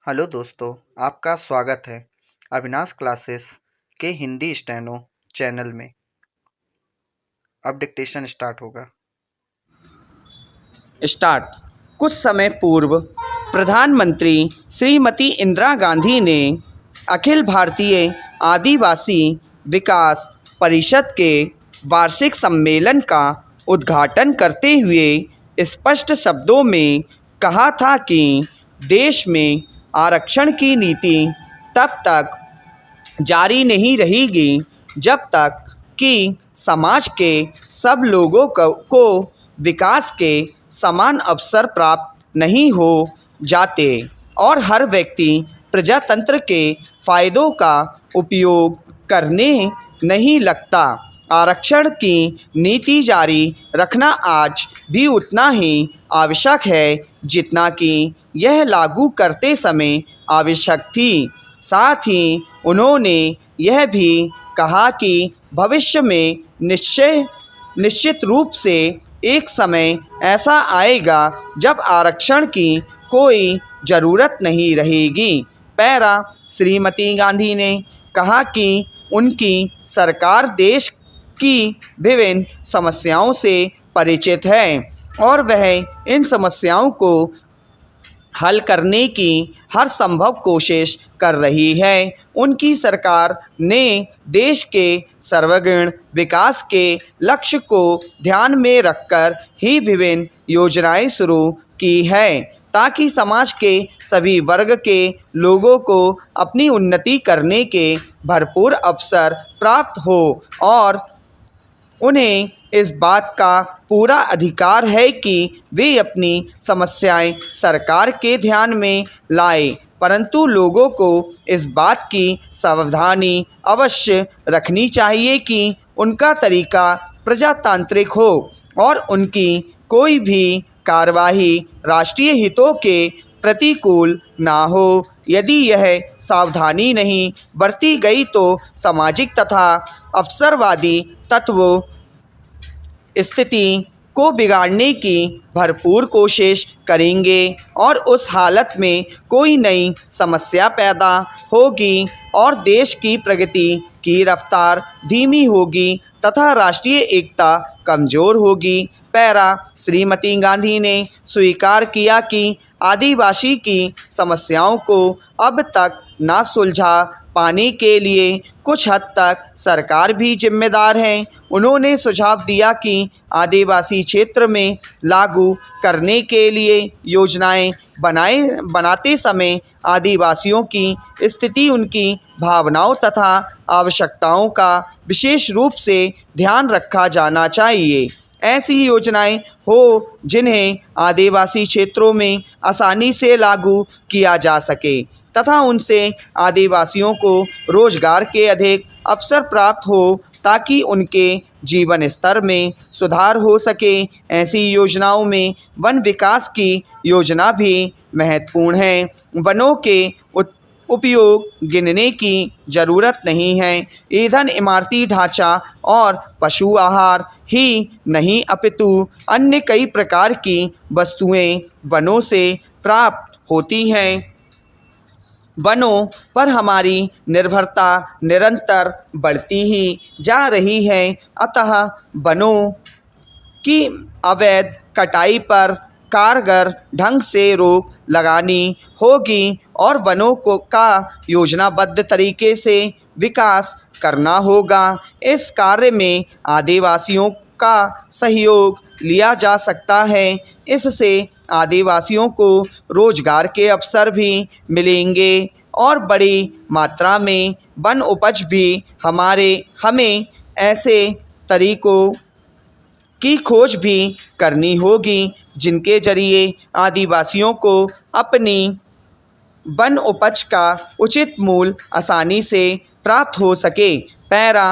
Hello दोस्तों, आपका स्वागत है अविनाश क्लासेस के हिंदी स्टेनो चैनल में। अब डिक्टेशन स्टार्ट होगा। स्टार्ट। कुछ समय पूर्व प्रधानमंत्री श्रीमती इंदिरा गांधी ने अखिल भारतीय आदिवासी विकास परिषद के वार्षिक सम्मेलन का उद्घाटन करते हुए स्पष्ट शब्दों में कहा था कि देश में आरक्षण की नीति तब तक जारी नहीं रहेगी जब तक कि समाज के सब लोगों को विकास के समान अवसर प्राप्त नहीं हो जाते और हर व्यक्ति प्रजातंत्र के फायदों का उपयोग करने नहीं लगता। आरक्षण की नीति जारी रखना आज भी उतना ही आवश्यक है जितना कि यह लागू करते समय आवश्यक थी। साथ ही उन्होंने यह भी कहा कि भविष्य में निश्चित रूप से एक समय ऐसा आएगा जब आरक्षण की कोई ज़रूरत नहीं रहेगी। पैरा श्रीमती गांधी ने कहा कि उनकी सरकार देश की विभिन्न समस्याओं से परिचित है और वह इन समस्याओं को हल करने की हर संभव कोशिश कर रही है। उनकी सरकार ने देश के सर्वगण विकास के लक्ष्य को ध्यान में रखकर ही विभिन्न योजनाएं शुरू की है ताकि समाज के सभी वर्ग के लोगों को अपनी उन्नति करने के भरपूर अवसर प्राप्त हो और उन्हें इस बात का पूरा अधिकार है कि वे अपनी समस्याएं सरकार के ध्यान में लाएं, परंतु लोगों को इस बात की सावधानी अवश्य रखनी चाहिए कि उनका तरीका प्रजातांत्रिक हो और उनकी कोई भी कार्यवाही राष्ट्रीय हितों के प्रतिकूल ना हो। यदि यह सावधानी नहीं बरती गई तो सामाजिक तथा अवसरवादी तत्वों स्थिति को बिगाड़ने की भरपूर कोशिश करेंगे और उस हालत में कोई नई समस्या पैदा होगी और देश की प्रगति की रफ्तार धीमी होगी तथा राष्ट्रीय एकता कमज़ोर होगी। पैरा श्रीमती गांधी ने स्वीकार किया कि आदिवासी की समस्याओं को अब तक ना सुलझा पाने के लिए कुछ हद तक सरकार भी जिम्मेदार है। उन्होंने सुझाव दिया कि आदिवासी क्षेत्र में लागू करने के लिए योजनाएं बनाते समय आदिवासियों की स्थिति, उनकी भावनाओं तथा आवश्यकताओं का विशेष रूप से ध्यान रखा जाना चाहिए। ऐसी योजनाएं हो जिन्हें आदिवासी क्षेत्रों में आसानी से लागू किया जा सके तथा उनसे आदिवासियों को रोजगार के अधिक अवसर प्राप्त हो ताकि उनके जीवन स्तर में सुधार हो सके। ऐसी योजनाओं में वन विकास की योजना भी महत्वपूर्ण है। वनों के उपयोग गिनने की ज़रूरत नहीं है। ईंधन, इमारती ढांचा और पशु आहार ही नहीं अपितु अन्य कई प्रकार की वस्तुएं वनों से प्राप्त होती हैं। वनों पर हमारी निर्भरता निरंतर बढ़ती ही जा रही है, अतः वनों की अवैध कटाई पर कारगर ढंग से रोक लगानी होगी और वनों का योजनाबद्ध तरीके से विकास करना होगा। इस कार्य में आदिवासियों का सहयोग लिया जा सकता है। इससे आदिवासियों को रोजगार के अवसर भी मिलेंगे और बड़ी मात्रा में वन उपज भी हमें ऐसे तरीकों की खोज भी करनी होगी जिनके जरिए आदिवासियों को अपनी वन उपज का उचित मूल्य आसानी से प्राप्त हो सके। पैरा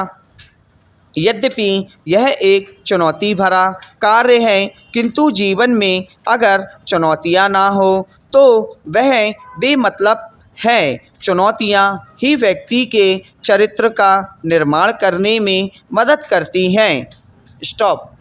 यद्यपि यह एक चुनौती भरा कार्य है, किंतु जीवन में अगर चुनौतियां ना हो तो वह बेमतलब है। चुनौतियां ही व्यक्ति के चरित्र का निर्माण करने में मदद करती हैं। स्टॉप।